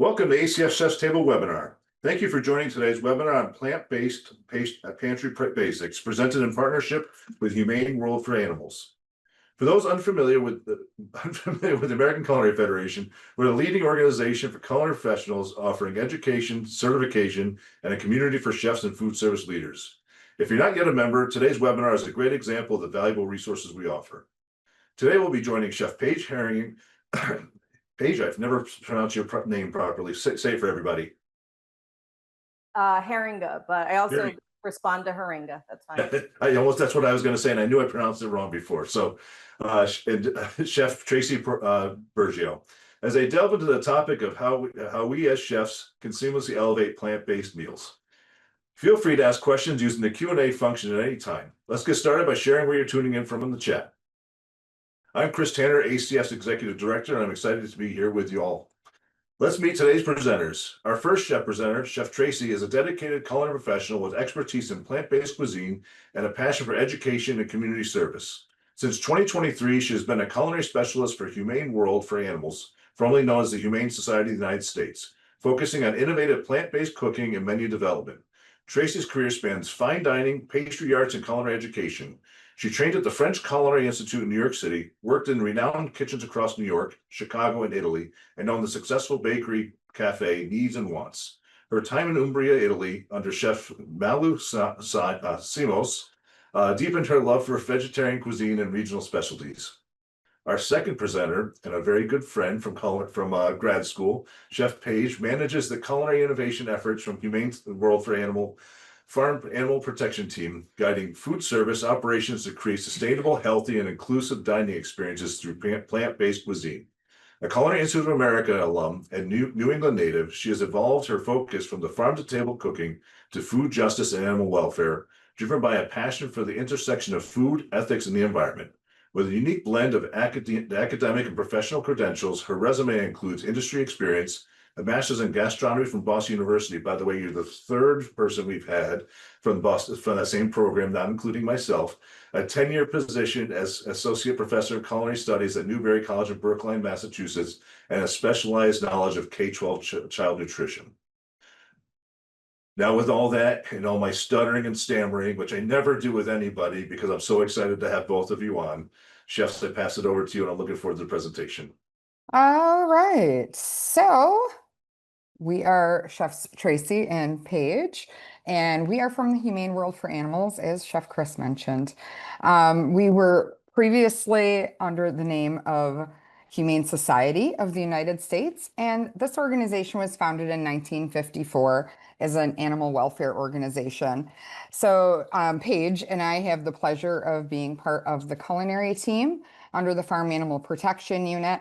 Welcome to ACF Chef's Table webinar. Thank you for joining today's webinar on plant-based pantry basics, presented in partnership with Humane World for Animals. For those unfamiliar with the American Culinary Federation, we're a leading organization for culinary professionals offering education, certification, and a community for chefs and food service leaders. If you're not yet a member, today's webinar is a great example of the valuable resources we offer. Today we'll be joining Chef Paige Herring. Paige, I've never pronounced your name properly. Say it for everybody. Haringa, but I also respond to Haringa. That's fine. That's what I was going to say, and I knew I pronounced it wrong before. So, Chef Tracy Bergio, as I delve into the topic of how we as chefs can seamlessly elevate plant-based meals. Feel free to ask questions using the Q&A function at any time. Let's get started by sharing where you're tuning in from in the chat. I'm Chris Tanner, ACF's Executive Director, and I'm excited to be here with you all. Let's meet today's presenters. Our first chef presenter, Chef Tracy, is a dedicated culinary professional with expertise in plant-based cuisine and a passion for education and community service. Since 2023, she has been a culinary specialist for Humane World for Animals, formerly known as the Humane Society of the United States, focusing on innovative plant-based cooking and menu development. Tracy's career spans fine dining, pastry arts, and culinary education. She trained at the French Culinary Institute in New York City, worked in renowned kitchens across New York, Chicago, and Italy, and owned the successful bakery cafe Needs and Wants. Her time in Umbria, Italy, under Chef Malu Simos, deepened her love for vegetarian cuisine and regional specialties. Our second presenter, and a very good friend from grad school, Chef Paige, manages the culinary innovation efforts from Humane World for Farm Animal Protection Team, guiding food service operations to create sustainable, healthy, and inclusive dining experiences through plant-based cuisine. A Culinary Institute of America alum and New England native, she has evolved her focus from the farm-to-table cooking to food justice and animal welfare, driven by a passion for the intersection of food, ethics, and the environment. With a unique blend of academic and professional credentials, her resume includes industry experience, a master's in gastronomy from Boston University. By the way, you're the third person we've had from that same program, not including myself. A 10-year position as associate professor of culinary studies at Newberry College in Brookline, Massachusetts, and a specialized knowledge of K-12 child nutrition. Now, with all that and all my stuttering and stammering, which I never do with anybody because I'm so excited to have both of you on, chefs, I pass it over to you, and I'm looking forward to the presentation. All right, so we are Chefs Tracy and Paige, and we are from the Humane World for Animals, as Chef Chris mentioned. We were previously under the name of Humane Society of the United States, and this organization was founded in 1954 as an animal welfare organization. So Paige and I have the pleasure of being part of the culinary team under the Farm Animal Protection Unit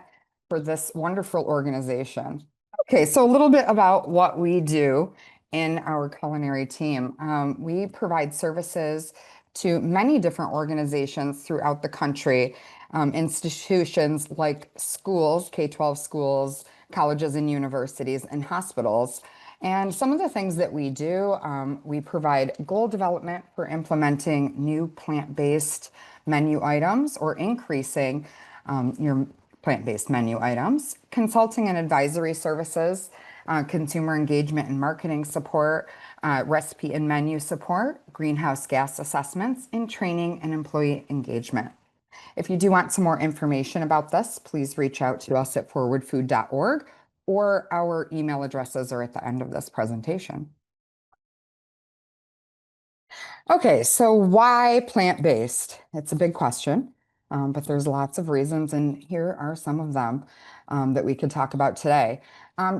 for this wonderful organization. Okay, so a little bit about what we do in our culinary team. We provide services to many different organizations throughout the country, institutions like schools, K-12 schools, colleges and universities, and hospitals. And some of the things that we do, we provide goal development for implementing new plant-based menu items or increasing your plant-based menu items, consulting and advisory services, consumer engagement and marketing support, recipe and menu support, greenhouse gas assessments, and training and employee engagement. If you do want some more information about this, please reach out to us at forwardfood.org, or our email addresses are at the end of this presentation. Okay, so why plant-based? It's a big question. But there's lots of reasons, and here are some of them that we could talk about today.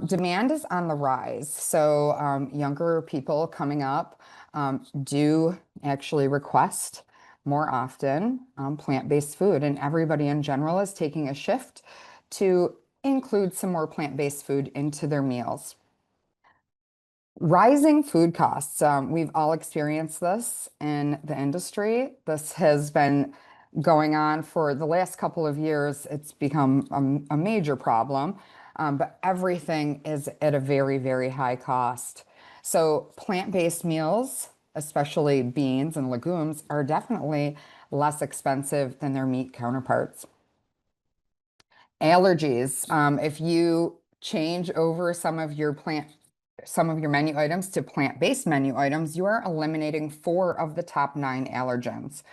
Demand is on the rise, so younger people coming up do actually request more often plant-based food, and everybody in general is taking a shift to include some more plant-based food into their meals. Rising food costs. We've all experienced this in the industry. This has been going on for the last couple of years. It's become a major problem, but everything is at a very, very high cost. So plant-based meals, especially beans and legumes, are definitely less expensive than their meat counterparts. Allergies. If you change over some of your menu items to plant-based menu items, you are eliminating 4 of the top 9 allergens.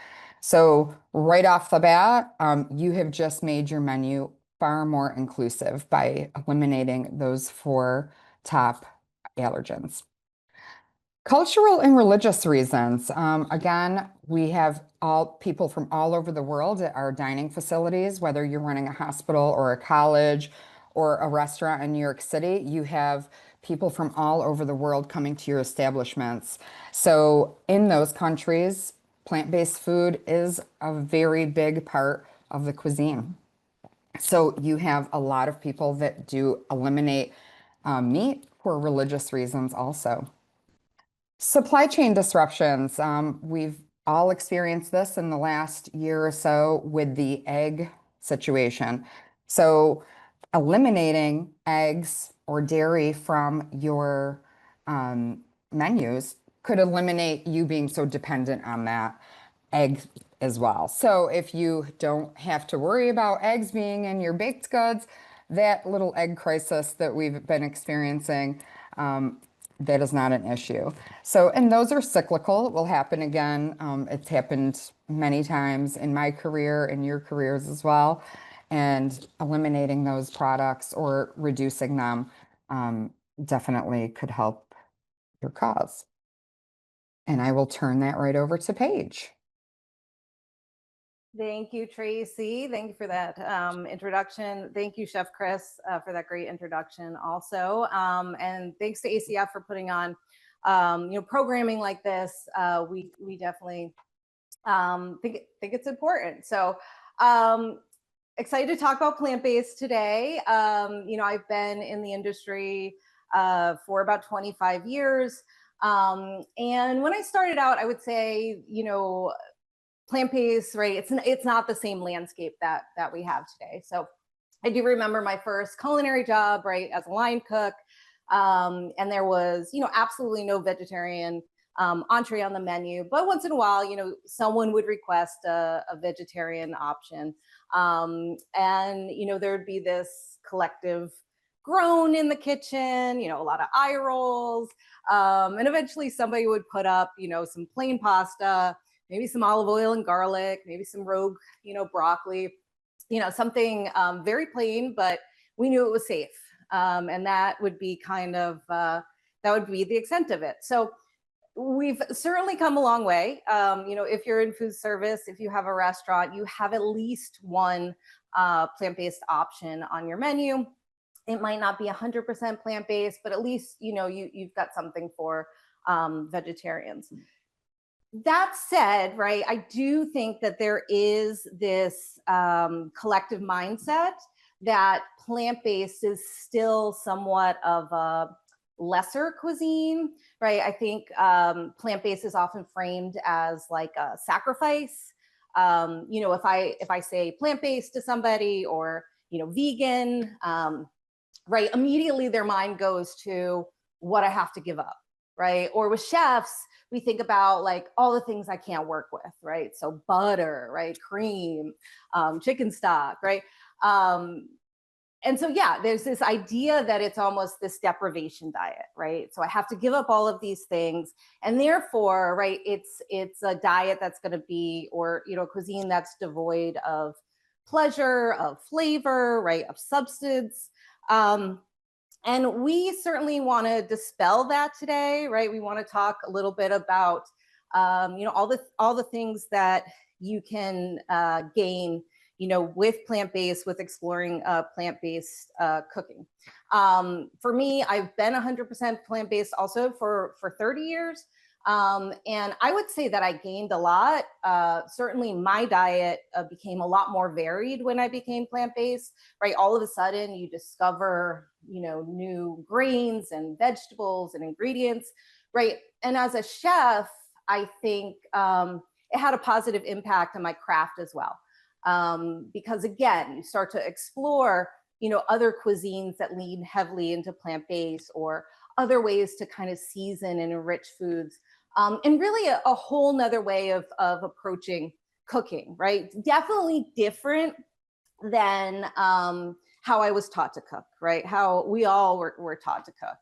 So right off the bat, you have just made your menu far more inclusive by eliminating those 4 top allergens. Cultural and religious reasons. Again, we have people from all over the world at our dining facilities, whether you're running a hospital or a college or a restaurant in New York City, you have people from all over the world coming to your establishments. So in those countries, plant-based food is a very big part of the cuisine. So you have a lot of people that do eliminate meat for religious reasons also. Supply chain disruptions. We've all experienced this in the last year or so with the egg situation. So eliminating eggs or dairy from your menus could eliminate you being so dependent on that egg as well. So if you don't have to worry about eggs being in your baked goods, that little egg crisis that we've been experiencing, that is not an issue. So, and those are cyclical. It will happen again. It's happened many times in my career, in your careers as well. And eliminating those products or reducing them definitely could help your cause. And I will turn that right over to Paige. Thank you, Tracy. Thank you for that introduction. Thank you, Chef Chris, for that great introduction also. And thanks to ACF for putting on, programming like this. We definitely think it's important. So excited to talk about plant-based today. I've been in the industry for about 25 years. And when I started out, I would say, plant-based, right? It's not the same landscape that we have today. So I do remember my first culinary job, right, as a line cook, and there was, absolutely no vegetarian entree on the menu. But once in a while, someone would request a vegetarian option, and there'd be this collective groan in the kitchen, a lot of eye rolls, and eventually somebody would put up, some plain pasta, maybe some olive oil and garlic, maybe some rogue, broccoli, something very plain, but we knew it was safe. And that would be that would be the extent of it. So we've certainly come a long way. If you're in food service, if you have a restaurant, you have at least one plant-based option on your menu. It might not be 100% plant-based, but at least, you've got something for vegetarians. That said, right, I do think that there is this collective mindset that plant-based is still somewhat of a lesser cuisine, right? I think plant-based is often framed as like a sacrifice. If I say plant-based to somebody or, vegan, right, immediately their mind goes to what I have to give up, right? Or with chefs, we think about like all the things I can't work with, right? So butter, right? Cream, chicken stock, right? And so, yeah, there's this idea that it's almost this deprivation diet, right? So I have to give up all of these things. And therefore, right, it's a diet that's going to be, or, cuisine that's devoid of pleasure, of flavor, right, of substance. And we certainly want to dispel that today, right? We want to talk a little bit about, all the things that you can gain, with plant-based, with exploring plant-based cooking. For me, I've been 100% plant-based also for 30 years. And I would say that I gained a lot. Certainly my diet became a lot more varied when I became plant-based, right? All of a sudden you discover, new grains and vegetables and ingredients, right? And as a chef, I think it had a positive impact on my craft as well. Because again, you start to explore, other cuisines that lean heavily into plant-based or other ways to kind of season and enrich foods. And really a whole nother way of approaching cooking, right? Definitely different than, how I was taught to cook, right? How we all were taught to cook.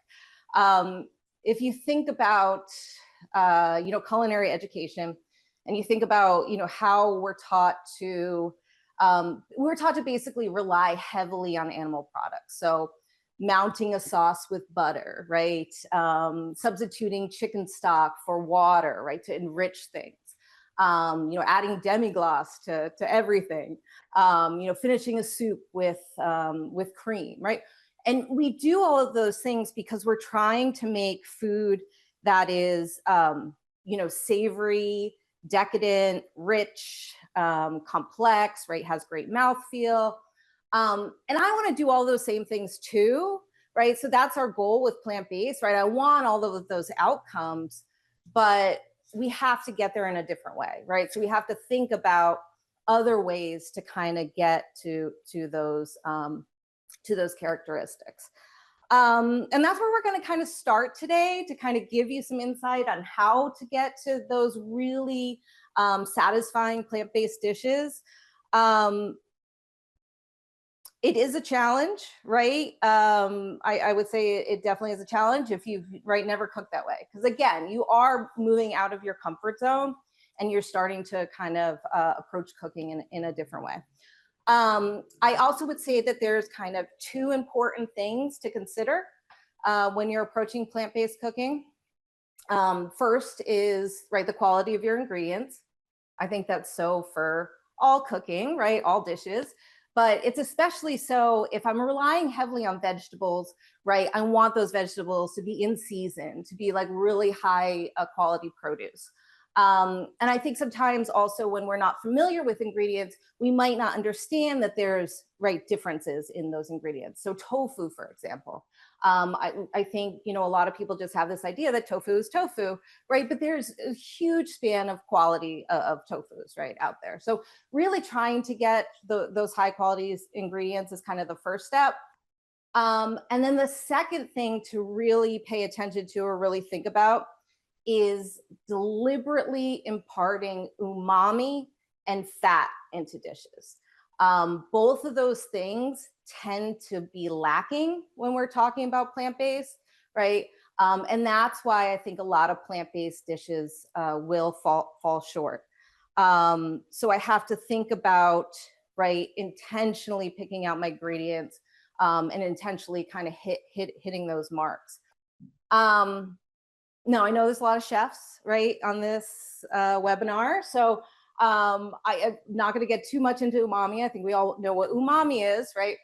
If you think about, culinary education, and you think about, how we're taught to basically rely heavily on animal products. So mounting a sauce with butter, right? Substituting chicken stock for water, right? To enrich things. Adding demi-glace to everything. Finishing a soup with cream, right? And we do all of those things because we're trying to make food that is, savory, decadent, rich, complex, right? Has great mouthfeel. And I want to do all those same things too, right? So that's our goal with plant-based, right? I want all of those outcomes, but we have to get there in a different way, right? So we have to think about other ways to kind of get to those characteristics. And that's where we're going to kind of start today, to kind of give you some insight on how to get to those really satisfying plant-based dishes. It is a challenge, right? I would say it definitely is a challenge if you've never cooked that way. Because again, you are moving out of your comfort zone and you're starting to kind of approach cooking in a different way. I also would say that there's kind of two important things to consider when you're approaching plant-based cooking. First is, right, the quality of your ingredients. I think that's so for all cooking, right? All dishes. But it's especially so if I'm relying heavily on vegetables, right? I want those vegetables to be in season, to be like really high quality produce. And I think sometimes also when we're not familiar with ingredients, we might not understand that there's differences in those ingredients. So tofu, for example, I think, a lot of people just have this idea that tofu is tofu, right? But there's a huge span of quality of tofus, right, out there. So really trying to get those high quality ingredients is kind of the first step. And then the second thing to really pay attention to or really think about is deliberately imparting umami and fat into dishes. Both of those things tend to be lacking when we're talking about plant-based, right? And that's why I think a lot of plant-based dishes will fall short. So I have to think about, right, intentionally picking out my ingredients and intentionally kind of hitting those marks. Now, I know there's a lot of chefs, right, on this webinar. So I'm not going to get too much into umami. I think we all know what umami is, right?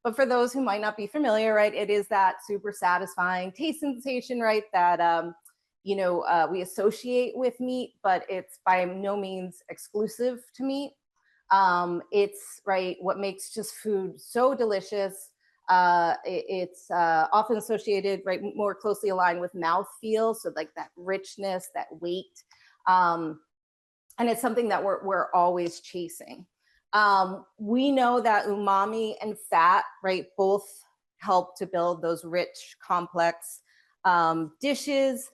But for those who might not be familiar, right, it is that super satisfying taste sensation, right, that, we associate with meat, but it's by no means exclusive to meat. It's, right, what makes just food so delicious. It's often associated, right, more closely aligned with mouthfeel, so like that richness, that weight, and it's something that we're always chasing. We know that umami and fat, right, both help to build those rich, complex dishes.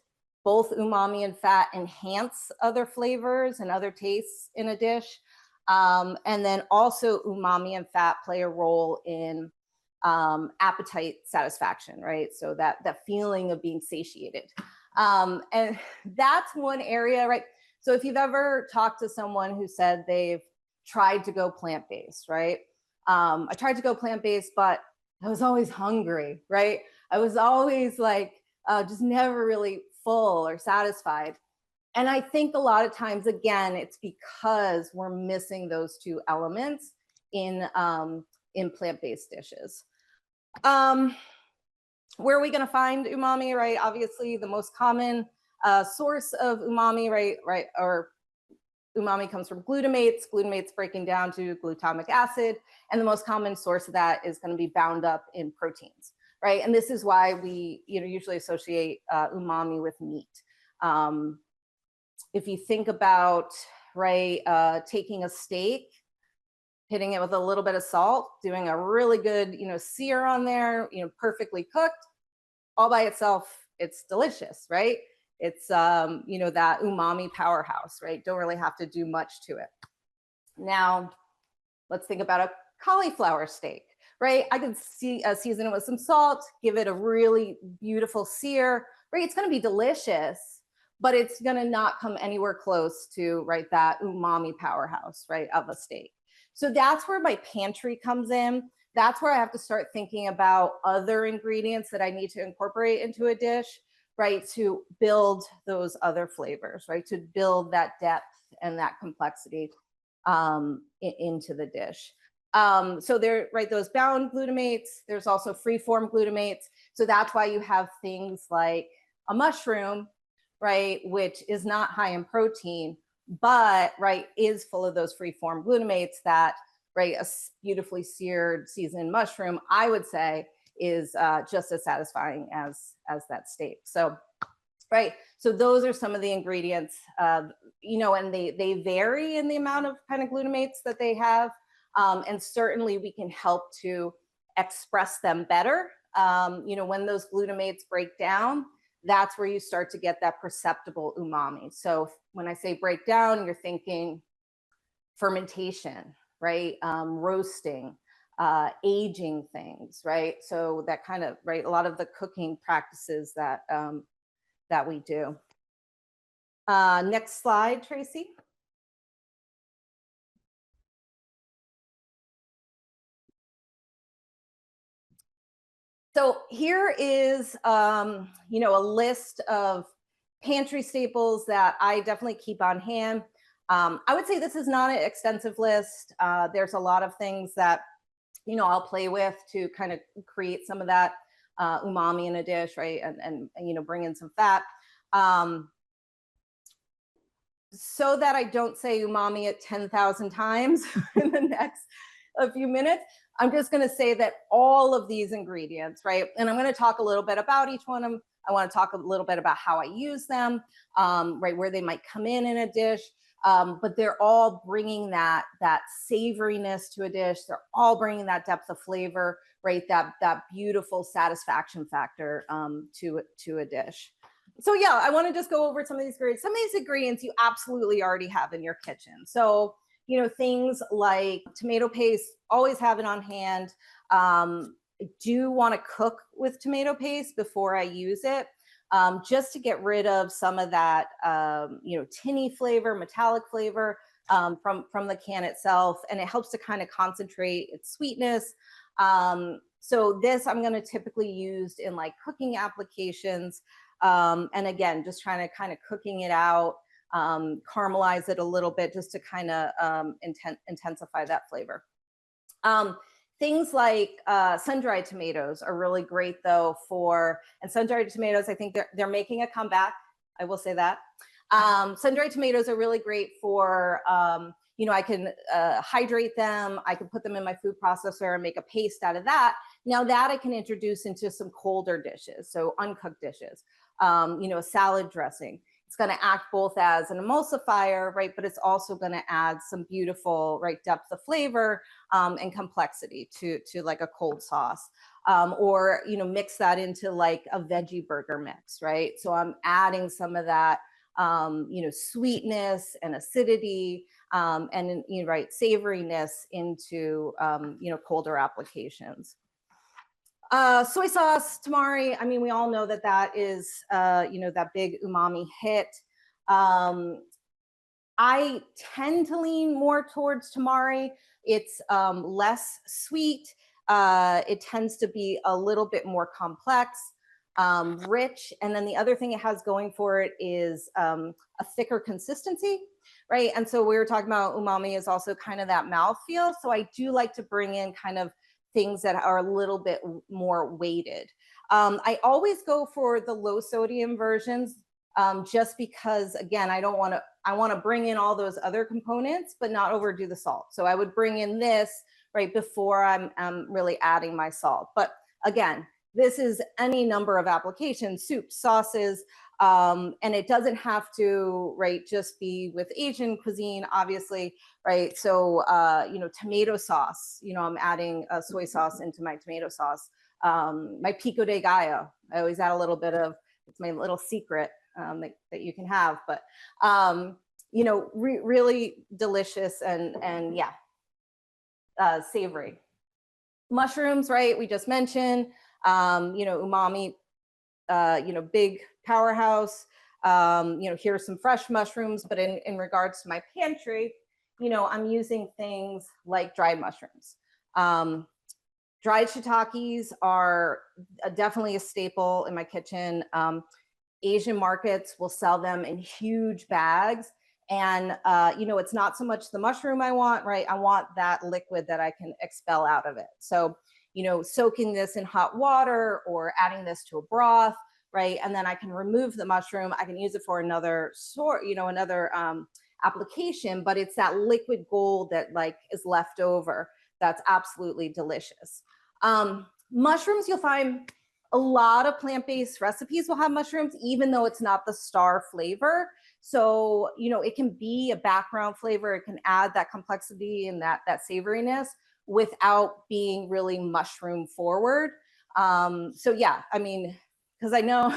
Both umami and fat enhance other flavors and other tastes in a dish, and then also umami and fat play a role in appetite satisfaction, right? So that feeling of being satiated. And that's one area, right? So if you've ever talked to someone who said they've tried to go plant-based, right? I tried to go plant-based, but I was always hungry, right? I was always like, just never really full or satisfied. And I think a lot of times, again, it's because we're missing those two elements in plant-based dishes. Where are we going to find umami, right? Obviously, the most common source of umami, right, or umami comes from glutamates. Glutamates breaking down to glutamic acid, and the most common source of that is going to be bound up in proteins, right? And this is why we, usually associate umami with meat. If you think about, right, taking a steak, hitting it with a little bit of salt, doing a really good, sear on there, perfectly cooked, all by itself, it's delicious, right? It's, that umami powerhouse, right? Don't really have to do much to it. Now, let's think about a cauliflower steak, right? I could season it with some salt, give it a really beautiful sear, right? It's going to be delicious, but it's going to not come anywhere close to, right, that umami powerhouse, right, of a steak. So that's where my pantry comes in. That's where I have to start thinking about other ingredients that I need to incorporate into a dish, right, to build those other flavors, right, to build that depth and that complexity into the dish. So there, right, those bound glutamates, there's also free-form glutamates. So that's why you have things like a mushroom, right, which is not high in protein, but, right, is full of those free-form glutamates that, right, a beautifully seared seasoned mushroom, I would say, is just as satisfying as that steak. So, right, so those are some of the ingredients, you know, and they vary in the amount of kind of glutamates that they have. And certainly we can help to express them better. You know, when those glutamates break down, that's where you start to get that perceptible umami. So when I say break down, you're thinking fermentation, right? Roasting, aging things, right? So that kind of, right, a lot of the cooking practices that that we do. Next slide, Tracy. So here is, you know, a list of pantry staples that I definitely keep on hand. I would say this is not an extensive list. There's a lot of things that, you know, I'll play with to kind of create some of that umami in a dish, right? And you know, bring in some fat. So that I don't say umami at 10,000 times in the next a few minutes, I'm just going to say that all of these ingredients, right? And I'm going to talk a little bit about each one of them. I want to talk a little bit about how I use them, right, where they might come in a dish. But they're all bringing that savoriness to a dish. They're all bringing that depth of flavor, right? That beautiful satisfaction factor to a dish. So yeah, I want to just go over some of these ingredients. Some of these ingredients you absolutely already have in your kitchen. So, you know, things like tomato paste, always have it on hand. I do want to cook with tomato paste before I use it, just to get rid of some of that, you know, tinny flavor, metallic flavor from the can itself. And it helps to kind of concentrate its sweetness. So this I'm going to typically use in like cooking applications. And again, just trying to kind of cooking it out, caramelize it a little bit just to kind of intensify that flavor. Things like sun-dried tomatoes are really great though and sun-dried tomatoes, I think they're making a comeback. I will say that. Sun-dried tomatoes are really great for, you know, I can hydrate them. I can put them in my food processor and make a paste out of that. Now that I can introduce into some colder dishes, so uncooked dishes, you know, a salad dressing. It's going to act both as an emulsifier, right? But it's also going to add some beautiful, right, depth of flavor and complexity to like a cold sauce. Or, you know, mix that into like a veggie burger mix, right? So I'm adding some of that, you know, sweetness and acidity and, you know, right, savoriness into, you know, colder applications. Soy sauce, tamari, I mean, we all know that that is, you know, that big umami hit. I tend to lean more towards tamari. It's less sweet. It tends to be a little bit more complex, rich. And then the other thing it has going for it is a thicker consistency, right? And so we were talking about umami is also kind of that mouthfeel. So I do like to bring in kind of things that are a little bit more weighted. I always go for the low sodium versions just because, again, I want to bring in all those other components, but not overdo the salt. So I would bring in this right before I'm really adding my salt. But again, this is any number of applications, soups, sauces, and it doesn't have to, right, just be with Asian cuisine, obviously, right? So, you know, tomato sauce, you know, I'm adding a soy sauce into my tomato sauce. My pico de gallo, I always add a little bit of, it's my little secret that you can have, but, you know, really delicious and yeah, savory. Mushrooms, right? We just mentioned, umami, big powerhouse. Here's some fresh mushrooms, but in regards to my pantry, I'm using things like dried mushrooms. Dried shiitakes are definitely a staple in my kitchen. Asian markets will sell them in huge bags. And, it's not so much the mushroom I want, right? I want that liquid that I can expel out of it. So, soaking this in hot water or adding this to a broth, right? And then I can remove the mushroom. I can use it for another application, but it's that liquid gold that is left over. That's absolutely delicious. Mushrooms, you'll find a lot of plant-based recipes will have mushrooms, even though it's not the star flavor. So, it can be a background flavor. It can add that complexity and that savoriness without being really mushroom forward. So yeah, because I know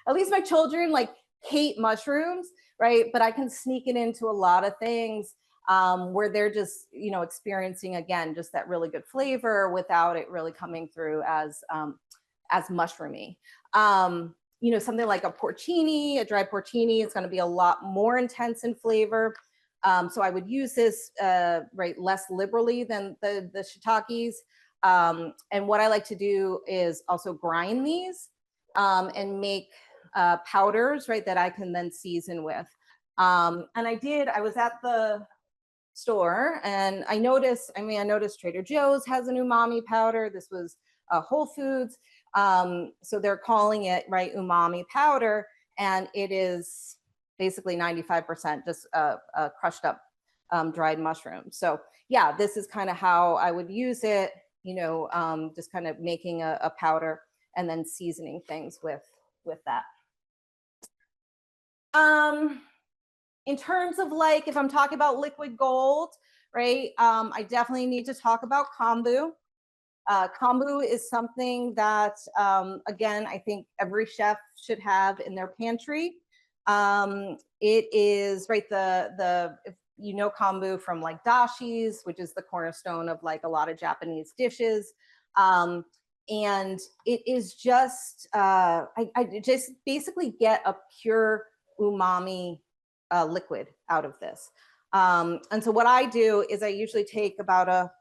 at least my children hate mushrooms, right? But I can sneak it into a lot of things where they're just, experiencing, again, just that really good flavor without it really coming through as mushroomy. Something like a porcini, a dry porcini, it's going to be a lot more intense in flavor. So I would use this less liberally than the shiitakes. And what I like to do is also grind these and make powders, right, that I can then season with. And I was at the store and I noticed Trader Joe's has an umami powder. This was Whole Foods. So they're calling it, right, umami powder, and it is basically 95% just crushed up dried mushrooms. So yeah, this is kind of how I would use it, just kind of making a powder and then seasoning things with that. In terms of if I'm talking about liquid gold, right, I definitely need to talk about kombu. Kombu is something that, again, I think every chef should have in their pantry. It is, right, if kombu from dashis, which is the cornerstone of a lot of Japanese dishes. And it is just, I just basically get a pure umami liquid out of this. And so what I do is I usually take about a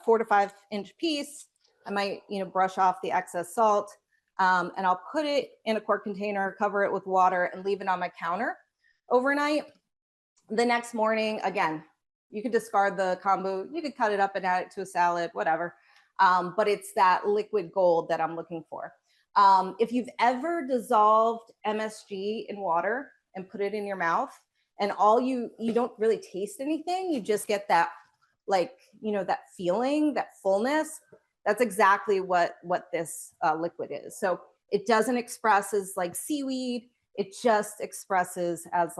4 to 5 inch piece. I might, brush off the excess salt, and I'll put it in a quart container, cover it with water, and leave it on my counter overnight. The next morning, again, you could discard the kombu, you could cut it up and add it to a salad, whatever. But it's that liquid gold that I'm looking for. If you've ever dissolved MSG in water and put it in your mouth, and you don't really taste anything, you just get that that feeling, that fullness. That's exactly what this liquid is. So it doesn't express as seaweed. It just expresses as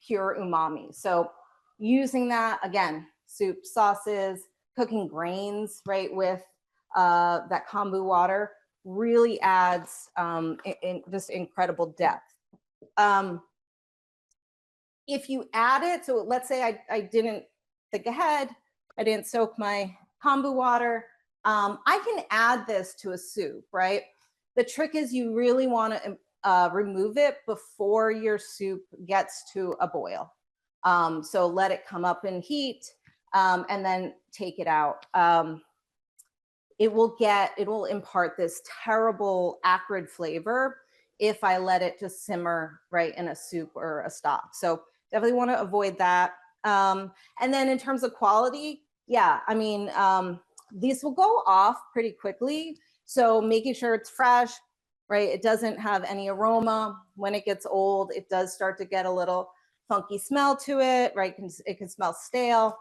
pure umami. So using that, again, soup, sauces, cooking grains, right, with that kombu water really adds just incredible depth. If you add it, so let's say I didn't think ahead, I didn't soak my kombu water. I can add this to a soup, right? The trick is you really want to remove it before your soup gets to a boil. So let it come up in heat and then take it out. It will impart this terrible acrid flavor if I let it just simmer right in a soup or a stock. So definitely want to avoid that. And then in terms of quality, yeah, these will go off pretty quickly. So making sure it's fresh, right? It doesn't have any aroma. When it gets old, it does start to get a little funky smell to it, right? It can smell stale.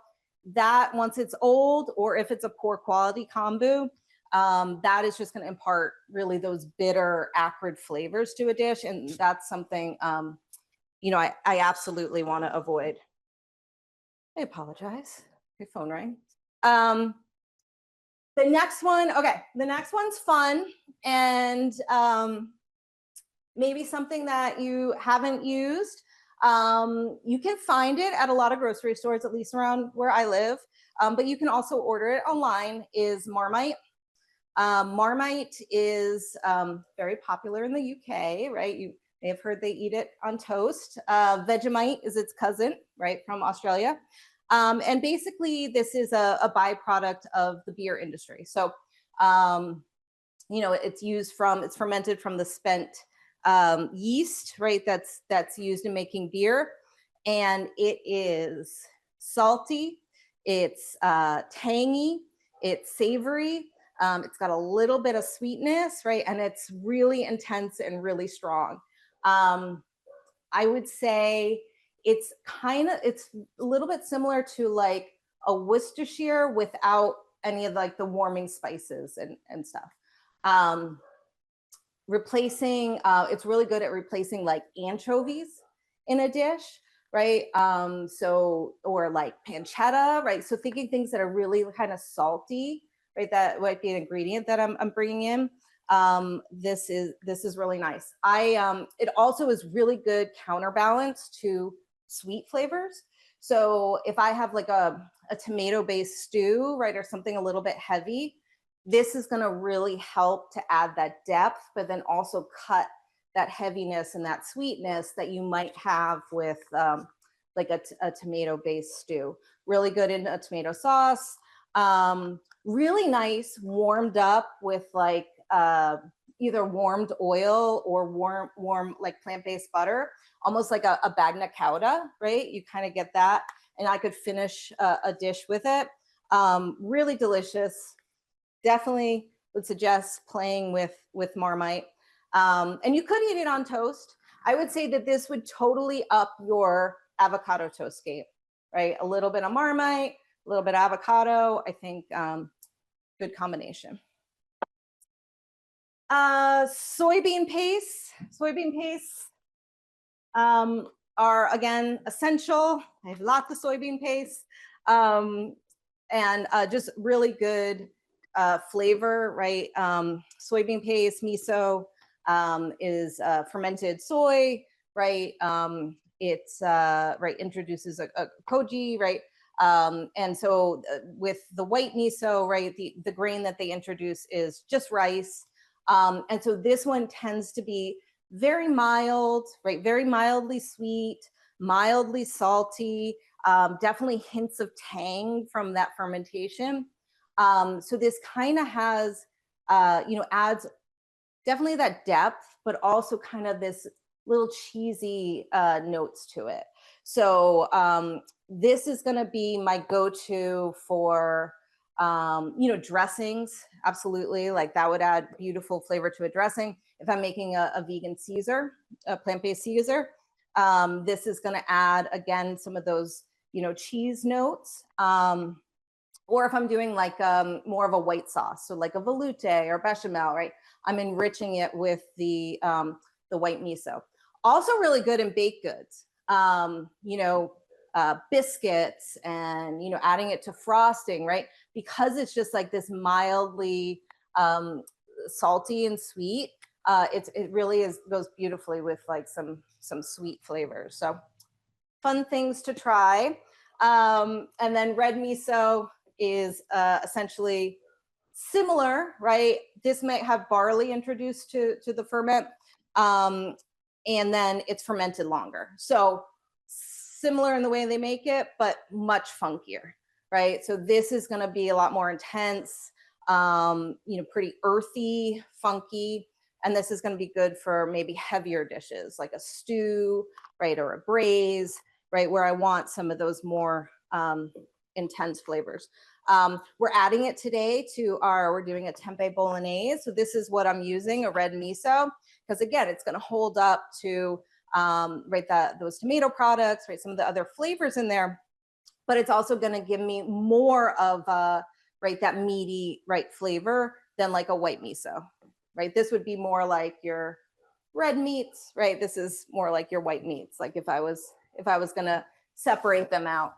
That once it's old, or if it's a poor quality kombu, that is just going to impart really those bitter, acrid flavors to a dish. And that's something, I absolutely want to avoid. I apologize. Your phone rang. The next one, okay, the next one's fun and maybe something that you haven't used. You can find it at a lot of grocery stores, at least around where I live. but you can also order it online, is Marmite. Marmite is very popular in the UK, right? You may have heard they eat it on toast. Vegemite is its cousin, right, from Australia. And basically, this is a byproduct of the beer industry. So, you know, it's fermented from the spent yeast, right? That's used in making beer, and it is salty, it's tangy, it's savory. It's got a little bit of sweetness, right? And it's really intense and really strong. I would say it's a little bit similar to like a Worcestershire without any of like the warming spices and stuff. It's really good at replacing like anchovies in a dish, right? Or like pancetta, right? So thinking things that are really kind of salty, right? That might be an ingredient that I'm bringing in. This is really nice. It also is really good counterbalance to sweet flavors. So if I have like a tomato-based stew, right, or something a little bit heavy, this is going to really help to add that depth, but then also cut that heaviness and that sweetness that you might have with like a tomato-based stew. Really good in a tomato sauce. Really nice warmed up with like either warmed oil or warm like plant-based butter, almost like a bagna cauda, right? You kind of get that, and I could finish a dish with it. Really delicious. Definitely would suggest playing with Marmite. And you could eat it on toast. I would say that this would totally up your avocado toast game, right? A little bit of Marmite, a little bit of avocado. I think good combination. Soybean pastes. Soybean pastes are again essential. I have lots of soybean paste, and just really good flavor, right? Soybean paste, miso is fermented soy, right? It's right, introduces a koji, right? And so with the white miso, right, the grain that they introduce is just rice. And so this one tends to be very mild, right? Very mildly sweet, mildly salty, definitely hints of tang from that fermentation. So this kind of has, you know, adds definitely that depth, but also kind of this little cheesy notes to it. So this is going to be my go-to for, you know, dressings. Absolutely. Like that would add beautiful flavor to a dressing. If I'm making a vegan Caesar, a plant-based Caesar, this is going to add, again, some of those, you know, cheese notes. Or if I'm doing like more of a white sauce, so like a velouté or bechamel, right? I'm enriching it with the white miso. Also really good in baked goods, you know, biscuits and, you know, adding it to frosting, right? Because it's just like this mildly salty and sweet. It really goes beautifully with like some sweet flavors. So fun things to try. And then red miso is essentially similar, right? This might have barley introduced to the ferment, and then it's fermented longer. So similar in the way they make it, but much funkier, right? So this is going to be a lot more intense, you know, pretty earthy, funky, and this is going to be good for maybe heavier dishes like a stew, right, or a braise, right, where I want some of those more intense flavors. We're adding it today to we're doing a tempeh bolognese. So this is what I'm using, a red miso, because again, it's going to hold up to, right, those tomato products, right, some of the other flavors in there, but it's also going to give me more of, right, that meaty, right, flavor than like a white miso, right? This would be more like your red meats, right? This is more like your white meats, like if I was going to separate them out.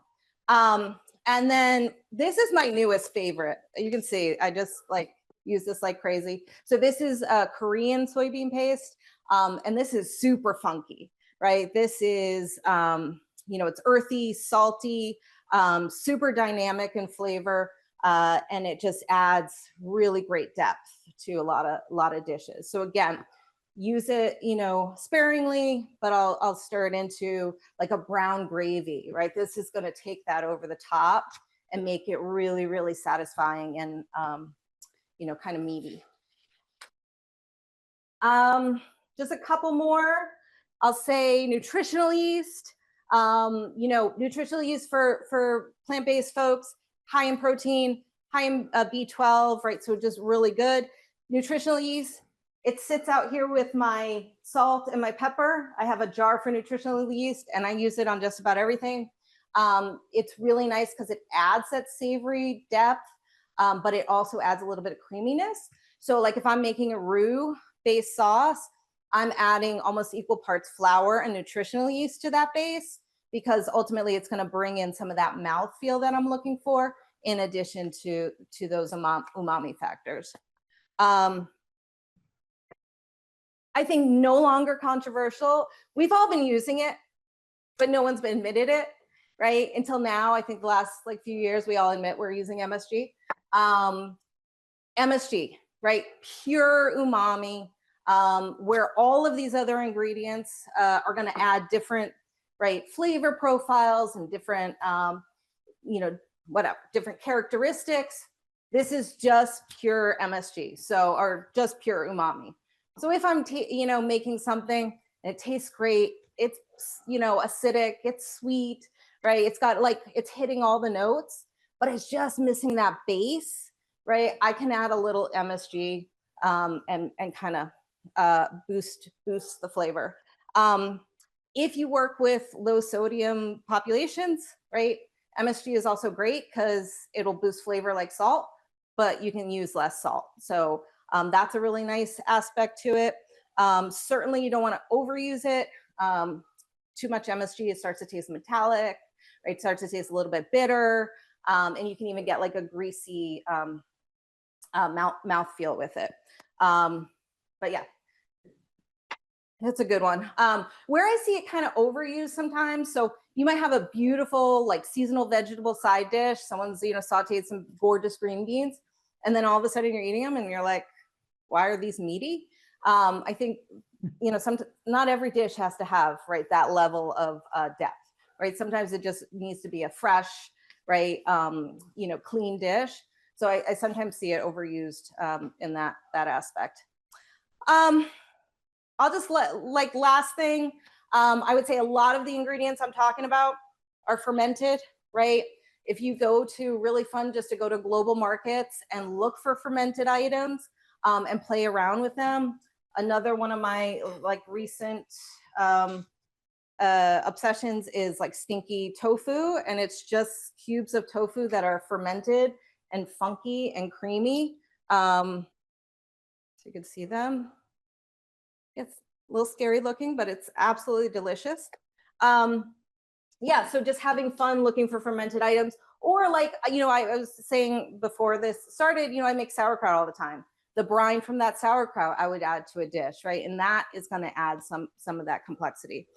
And then this is my newest favorite. You can see I just like use this like crazy. So this is Korean soybean paste, and this is super funky, right? This is, you know, it's earthy, salty, Super dynamic in flavor, and it just adds really great depth to a lot of dishes. So again, use it, sparingly, but I'll stir it into like a brown gravy, right? This is going to take that over the top and make it really, really satisfying and, kind of meaty. Just a couple more. I'll say nutritional yeast. Nutritional yeast for plant-based folks, high in protein, high in B12, right? So just really good. Nutritional yeast, it sits out here with my salt and my pepper. I have a jar for nutritional yeast and I use it on just about everything. It's really nice because it adds that savory depth, but it also adds a little bit of creaminess. So like if I'm making a roux-based sauce, I'm adding almost equal parts flour and nutritional yeast to that base, because ultimately it's going to bring in some of that mouthfeel that I'm looking for, in addition to those umami factors. I think no longer controversial. We've all been using it, but no one's been admitted it, right? Until now, I think the last few years, we all admit we're using MSG. MSG, right? Pure umami, where all of these other ingredients are going to add different, right, flavor profiles and different, different characteristics. This is just pure MSG, or just pure umami. So if I'm, making something and it tastes great, it's, acidic, it's sweet, right? It's got it's hitting all the notes, but it's just missing that base, right? I can add a little MSG and kind of boost the flavor. If you work with low sodium populations, right? MSG is also great because it'll boost flavor like salt, but you can use less salt. So that's a really nice aspect to it. Certainly you don't want to overuse it. Too much MSG, it starts to taste metallic, right? It starts to taste a little bit bitter. And you can even get like a greasy mouthfeel with it. But yeah, that's a good one. Where I see it kind of overused sometimes. So you might have a beautiful seasonal vegetable side dish. Someone's sauteed some gorgeous green beans, and then all of a sudden you're eating them and you're like, why are these meaty? I think not every dish has to have that level of depth, right? Sometimes it just needs to be a fresh, right, clean dish. So I sometimes see it overused in that aspect. I'll just last thing, I would say a lot of the ingredients I'm talking about are fermented, right? If you go to really fun just to go to global markets and look for fermented items and play around with them. Another one of my recent obsessions is stinky tofu, and it's just cubes of tofu that are fermented and funky and creamy. So you can see them. It's a little scary looking, but it's absolutely delicious. Yeah, so just having fun looking for fermented items, or I was saying before this started, I make sauerkraut all the time. The brine from that sauerkraut I would add to a dish, right? And that is going to add some of that complexity.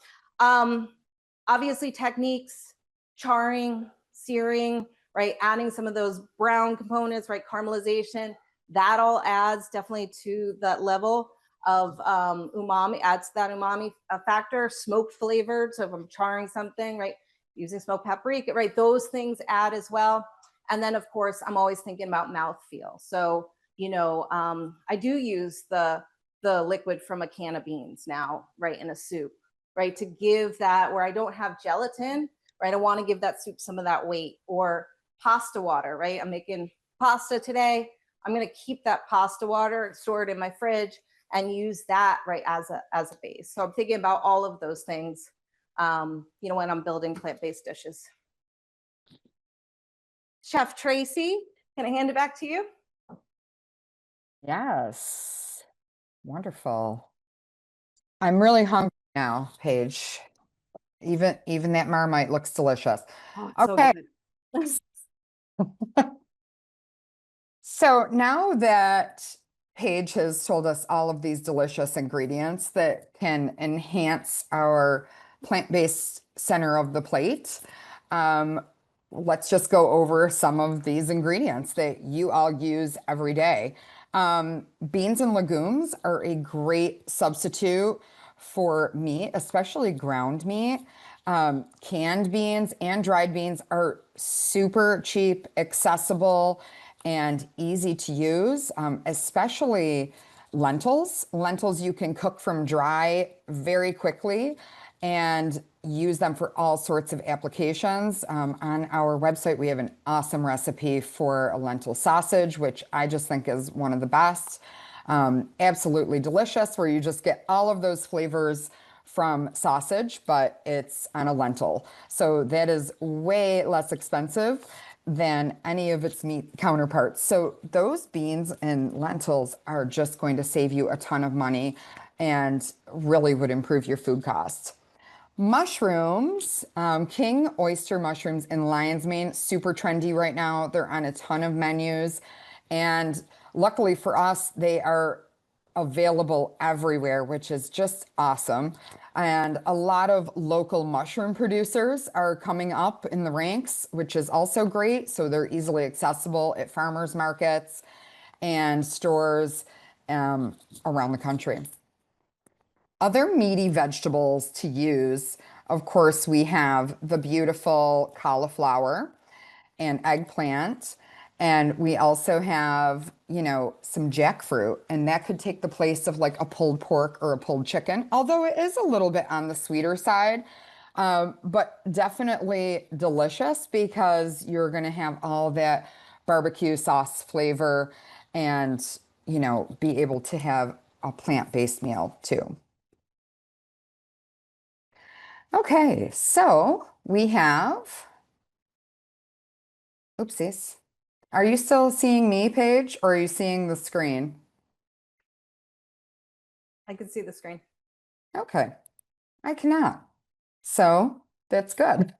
Obviously techniques, charring, searing, right? Adding some of those brown components, right? Caramelization, that all adds definitely to that level of umami, adds that umami factor. Smoked flavored, so if I'm charring something, right? Using smoked paprika, right? Those things add as well. And then of course, I'm always thinking about mouthfeel. So I do use the liquid from a can of beans now, right, in a soup, right, to give that, where I don't have gelatin, right, I want to give that soup some of that weight. Or pasta water, right, I'm making pasta today, I'm going to keep that pasta water, store it in my fridge, and use that, right, as a base. So I'm thinking about all of those things, when I'm building plant-based dishes. Chef Tracy, can I hand it back to you? Yes. Wonderful. I'm really hungry now, Paige. Even that Marmite looks delicious. Oh, okay. So good. So now that Paige has told us all of these delicious ingredients that can enhance our plant-based center of the plate, let's just go over some of these ingredients that you all use every day. Beans and legumes are a great substitute for meat, especially ground meat. Canned beans and dried beans are super cheap, accessible, and easy to use, especially lentils. Lentils you can cook from dry very quickly and use them for all sorts of applications. On our website, we have an awesome recipe for a lentil sausage, which I just think is one of the best. Absolutely delicious, where you just get all of those flavors from sausage, but it's on a lentil. So that is way less expensive than any of its meat counterparts. So those beans and lentils are just going to save you a ton of money and really would improve your food costs. Mushrooms, king oyster mushrooms in lion's mane, super trendy right now. They're on a ton of menus. And luckily for us, they are available everywhere, which is just awesome. And a lot of local mushroom producers are coming up in the ranks, which is also great. So they're easily accessible at farmers markets and stores around the country. Other meaty vegetables to use, of course, we have the beautiful cauliflower and eggplant. And we also have, some jackfruit, and that could take the place of like a pulled pork or a pulled chicken, although it is a little bit on the sweeter side, but definitely delicious because you're going to have all that barbecue sauce flavor and, be able to have a plant-based meal too. Okay, so we have, oopsies. Are you still seeing me, Paige, or are you seeing the screen? I can see the screen. Okay, I cannot. So that's good.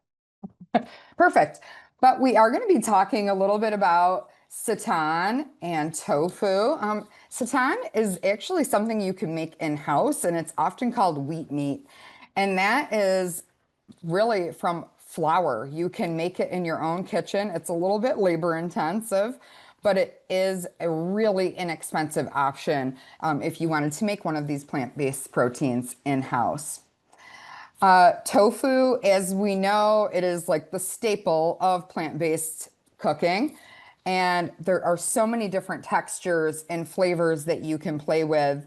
Perfect. But we are going to be talking a little bit about seitan and tofu. Seitan is actually something you can make in-house, and it's often called wheat meat. And that is really from flour. You can make it in your own kitchen. It's a little bit labor intensive, but it is a really inexpensive option if you wanted to make one of these plant-based proteins in-house. Tofu, as we know, it is like the staple of plant-based cooking. And there are so many different textures and flavors that you can play with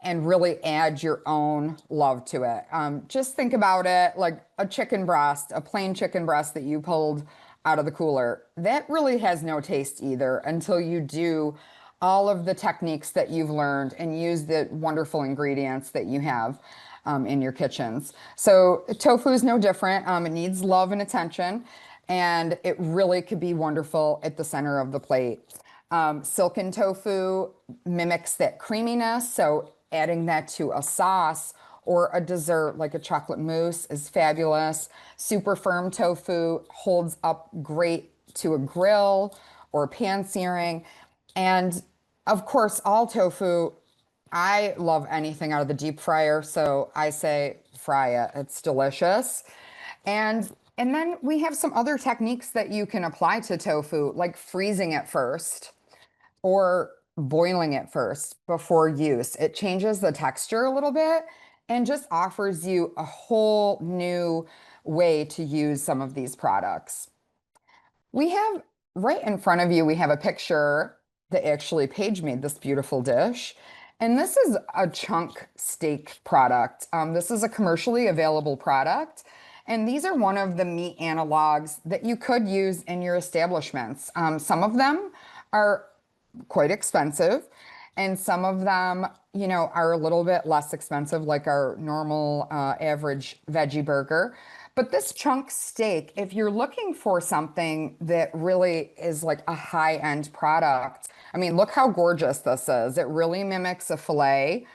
and really add your own love to it. Just think about it like a chicken breast, a plain chicken breast that you pulled out of the cooler. That really has no taste either until you do all of the techniques that you've learned and use the wonderful ingredients that you have in your kitchens. So tofu is no different. It needs love and attention, and it really could be wonderful at the center of the plate. Silken tofu mimics that creaminess, so adding that to a sauce or a dessert like a chocolate mousse is fabulous. Super firm tofu holds up great to a grill or pan searing. And of course, all tofu, I love anything out of the deep fryer, so I say fry it. It's delicious. And then we have some other techniques that you can apply to tofu, like freezing it first or boiling it first before use. It changes the texture a little bit and just offers you a whole new way to use some of these products. We have right in front of you, we have a picture that actually Paige made this beautiful dish. And this is a chunk steak product. This is a commercially available product. And these are one of the meat analogs that you could use in your establishments. Some of them are quite expensive, and some of them, are a little bit less expensive, like our normal average veggie burger. But this chunk steak, if you're looking for something that really is like a high-end product, I mean, look how gorgeous this is. It really mimics a filet,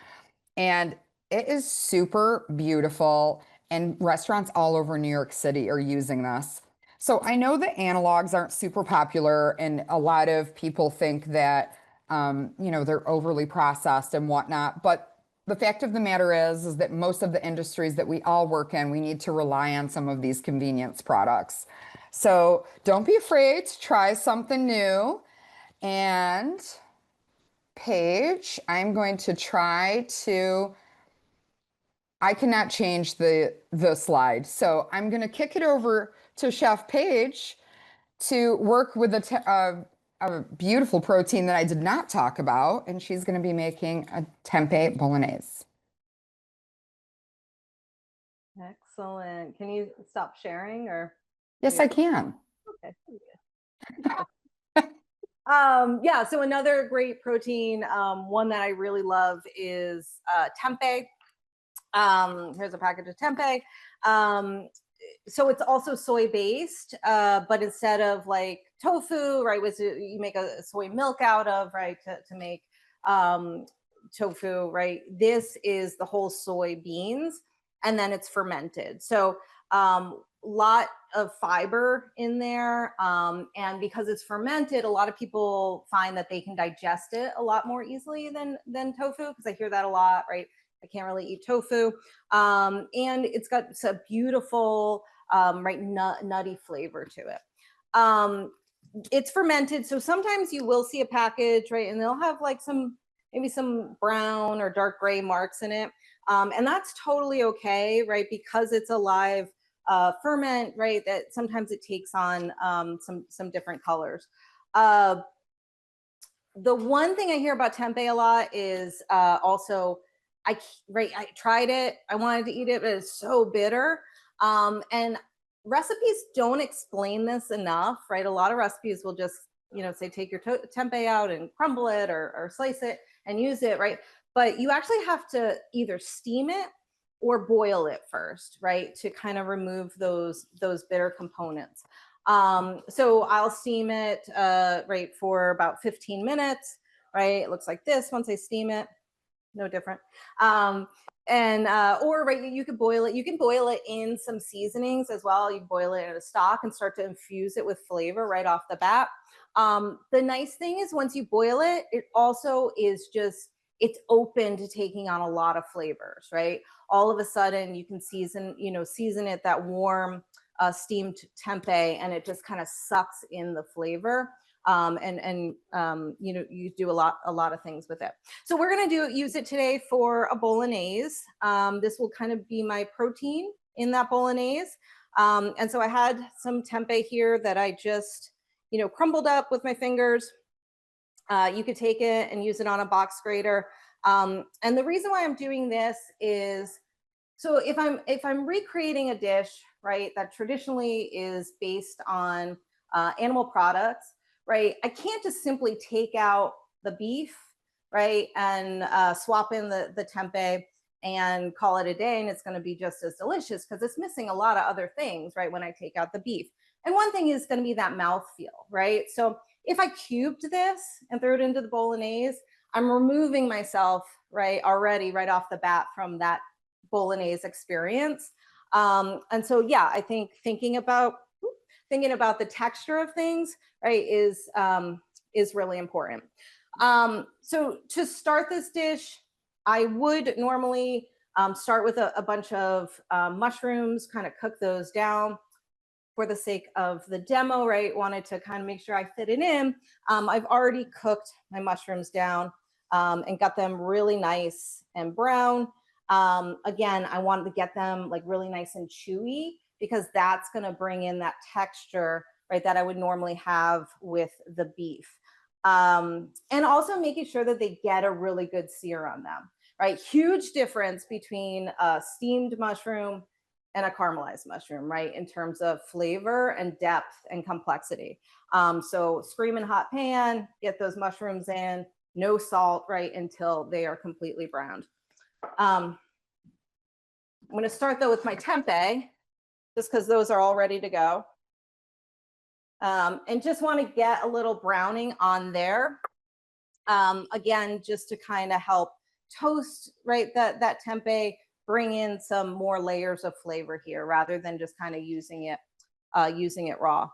and it is super beautiful. And restaurants all over New York City are using this. So I know the analogs aren't super popular, and a lot of people think that, they're overly processed and whatnot. But the fact of the matter is that most of the industries that we all work in, we need to rely on some of these convenience products. So don't be afraid to try something new. And Paige, I'm going to try to, I cannot change the slide. So I'm going to kick it over to Chef Paige to work with a beautiful protein that I did not talk about, and she's going to be making a tempeh bolognese. Excellent. Can you stop sharing or? Yes, I can. Okay. Yeah, so another great protein, one that I really love is tempeh. Here's a package of tempeh. So it's also soy based, but instead of like tofu, right, which you make a soy milk out of, right, to make tofu, right? This is the whole soy beans, and then it's fermented. So lot of fiber in there, and because it's fermented, a lot of people find that they can digest it a lot more easily than tofu, because I hear that a lot, right? I can't really eat tofu, and it's got a beautiful right nutty flavor to it. It's fermented, so sometimes you will see a package, right, and they'll have like maybe some brown or dark gray marks in it, and that's totally okay, right, because it's a live ferment, right, that sometimes it takes on some different colors. The one thing I hear about tempeh a lot is also, I tried it, I wanted to eat it, but it's so bitter. And recipes don't explain this enough, right? A lot of recipes will just, say take your tempeh out and crumble it or slice it and use it, right? But you actually have to either steam it or boil it first, right, to kind of remove those bitter components. So I'll steam it right for about 15 minutes, right? It looks like this once I steam it, no different. Or right, you could boil it. You can boil it in some seasonings as well. You can boil it in a stock and start to infuse it with flavor right off the bat. The nice thing is once you boil it, it also is it's open to taking on a lot of flavors, right? All of a sudden you can season it that warm steamed tempeh, and it just kind of sucks in the flavor. You do a lot of things with it. So we're going to use it today for a bolognese. This will kind of be my protein in that bolognese. And so I had some tempeh here that I just, crumbled up with my fingers. You could take it and use it on a box grater. And the reason why I'm doing this is, so if I'm recreating a dish, right, that traditionally is based on animal products, right, I can't just simply take out the beef, right, and swap in the tempeh and call it a day, and it's going to be just as delicious, because it's missing a lot of other things, right, when I take out the beef. And one thing is going to be that mouthfeel, right? So if I cubed this and threw it into the bolognese, I'm removing myself, right, already right off the bat from that bolognese experience. And so, yeah, I think thinking about the texture of things, right, is really important. So to start this dish, I would normally start with a bunch of mushrooms, kind of cook those down. For the sake of the demo, right, wanted to kind of make sure I fit it in. I've already cooked my mushrooms down and got them really nice and brown. Again, I wanted to get them like really nice and chewy, because that's going to bring in that texture, right, that I would normally have with the beef. And also making sure that they get a really good sear on them, right? Huge difference between a steamed mushroom and a caramelized mushroom, right, in terms of flavor and depth and complexity. So screaming hot pan, get those mushrooms in, no salt, right, until they are completely browned. I'm going to start though with my tempeh, just because those are all ready to go. And just want to get a little browning on there. Again, just to kind of help toast, right, that tempeh, bring in some more layers of flavor here, rather than just kind of using it raw.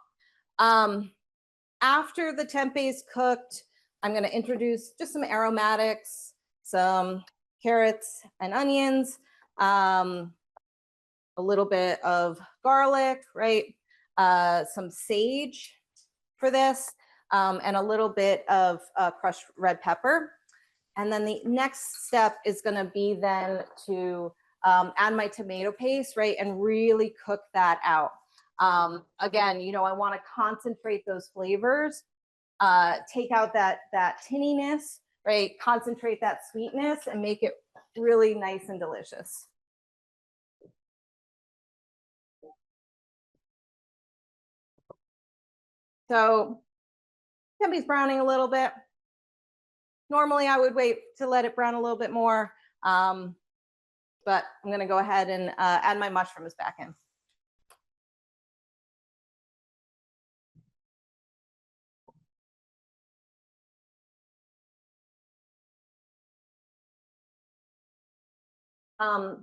After the tempeh is cooked, I'm going to introduce just some aromatics, some carrots and onions, a little bit of garlic, right? Some sage for this, and a little bit of crushed red pepper. And then the next step is going to be then to add my tomato paste, right? And really cook that out. Again, you know, I want to concentrate those flavors, take out that tinniness, right? Concentrate that sweetness and make it really nice and delicious. So tempeh's browning a little bit. Normally I would wait to let it brown a little bit more, but I'm going to go ahead and add my mushrooms back in.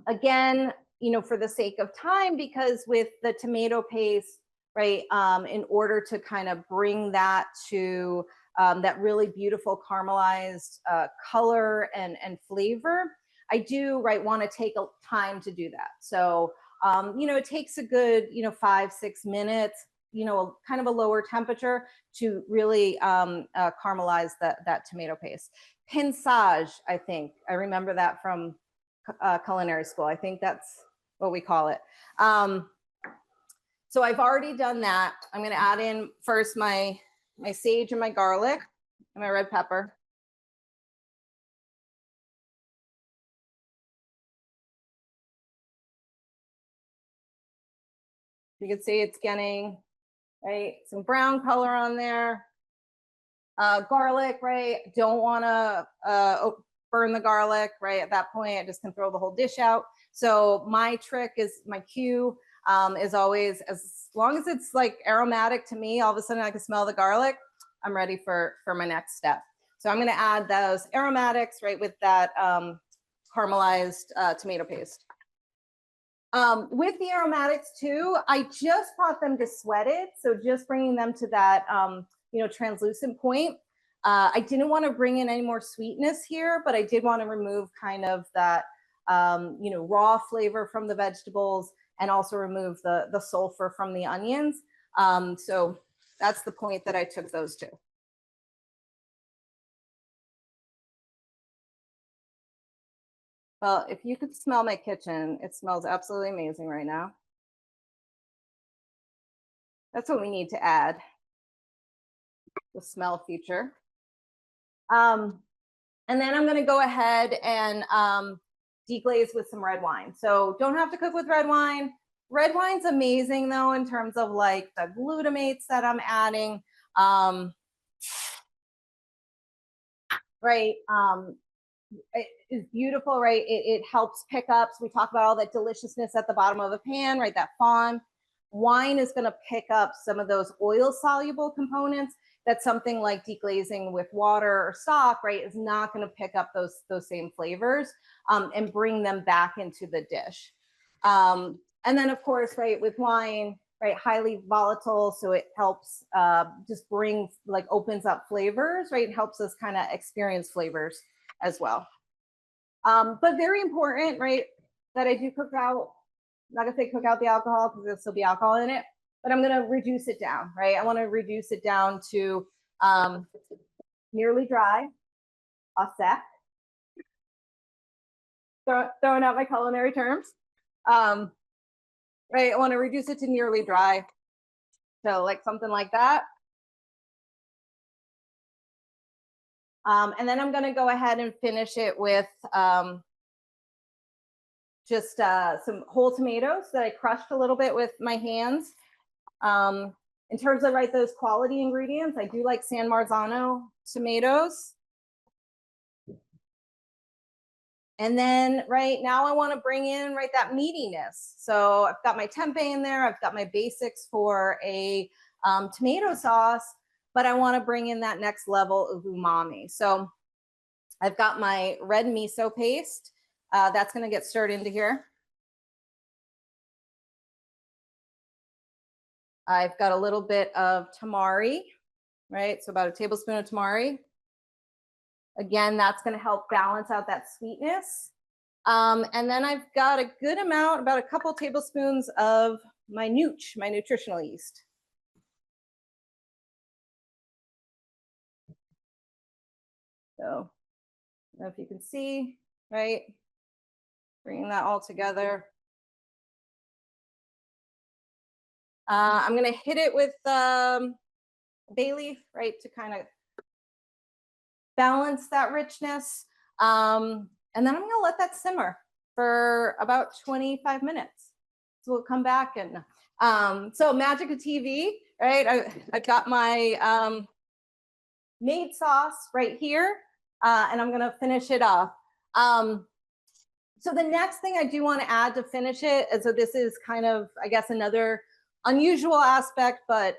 Again, you know, for the sake of time, because with the tomato paste, right, in order to kind of bring that to that really beautiful caramelized color and flavor, I do, right, want to take a time to do that. So, you know, it takes a good, you know, 5-6 minutes, you know, kind of a lower temperature to really caramelize that tomato paste. Pinçage, I think. I remember that from culinary school. I think that's what we call it. So I've already done that. I'm going to add in first my sage and my garlic and my red pepper. You can see it's getting, right, some brown color on there. Garlic, right? Don't want to burn the garlic, right? At that point, I just can throw the whole dish out. So my trick is, my cue is always, as long as it's like aromatic to me, all of a sudden I can smell the garlic, I'm ready for my next step. So I'm going to add those aromatics, right, with that caramelized tomato paste. With the aromatics too, I just brought them to sweated. So just bringing them to that, you know, translucent point. I didn't want to bring in any more sweetness here, but I did want to remove kind of that, you know, raw flavor from the vegetables and also remove the sulfur from the onions. So that's the point that I took those to. Well, if you could smell my kitchen, it smells absolutely amazing right now. That's what we need to add, the smell feature. And then I'm going to go ahead and deglaze with some red wine. So don't have to cook with red wine. Red wine's amazing though, in terms of like the glutamates that I'm adding. Right. It is beautiful, right? It helps pick up. So we talk about all that deliciousness at the bottom of the pan, right? That fond. Wine is going to pick up some of those oil soluble components that something like deglazing with water or stock, right, is not going to pick up those same flavors and bring them back into the dish. And then of course, right, with wine, right, highly volatile, so it helps just bring, like, opens up flavors, right? It helps us kind of experience flavors as well. But very important, right, that I do cook out. I'm not gonna say cook out the alcohol because there'll still be alcohol in it, but I'm gonna reduce it down, right? I want to reduce it down to nearly dry, a sec. Throwing out my culinary terms. Right, I want to reduce it to nearly dry. So like something like that. And then I'm going to go ahead and finish it with just some whole tomatoes that I crushed a little bit with my hands. In terms of, right, those quality ingredients, I do like San Marzano tomatoes. And then right now I want to bring in, right, that meatiness. So I've got my tempeh in there. I've got my basics for a tomato sauce, but I want to bring in that next level of umami. So I've got my red miso paste. That's going to get stirred into here. I've got a little bit of tamari, right? So about a tablespoon of tamari. Again, that's going to help balance out that sweetness. And then I've got a good amount, about a couple tablespoons of my nooch, my nutritional yeast. So, I don't know if you can see, right? Bringing that all together. I'm going to hit it with bay leaf, right, to kind of balance that richness. And then I'm going to let that simmer for about 25 minutes. So we'll come back and so magic of TV, right? I've got my made sauce right here, and I'm going to finish it off. So the next thing I do want to add to finish it, and so this is kind of, I guess, another unusual aspect, but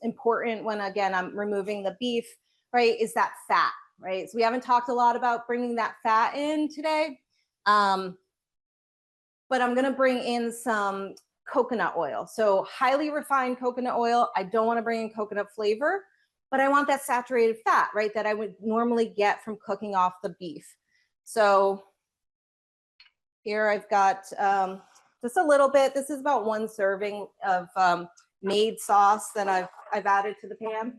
important when, again, I'm removing the beef, right, is that fat, right? So we haven't talked a lot about bringing that fat in today, but I'm going to bring in some coconut oil. So highly refined coconut oil. I don't want to bring in coconut flavor, but I want that saturated fat, right, that I would normally get from cooking off the beef. So here I've got just a little bit. This is about 1 serving of made sauce that I've added to the pan.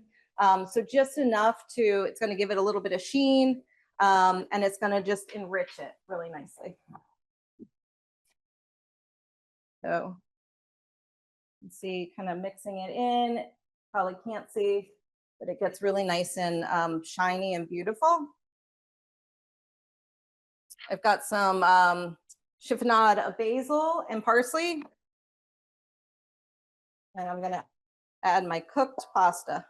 So just enough to, it's going to give it a little bit of sheen, and it's going to just enrich it really nicely. So you can see kind of mixing it in. Probably can't see, but it gets really nice and shiny and beautiful. I've got some chiffonade of basil and parsley. And I'm going to add my cooked pasta.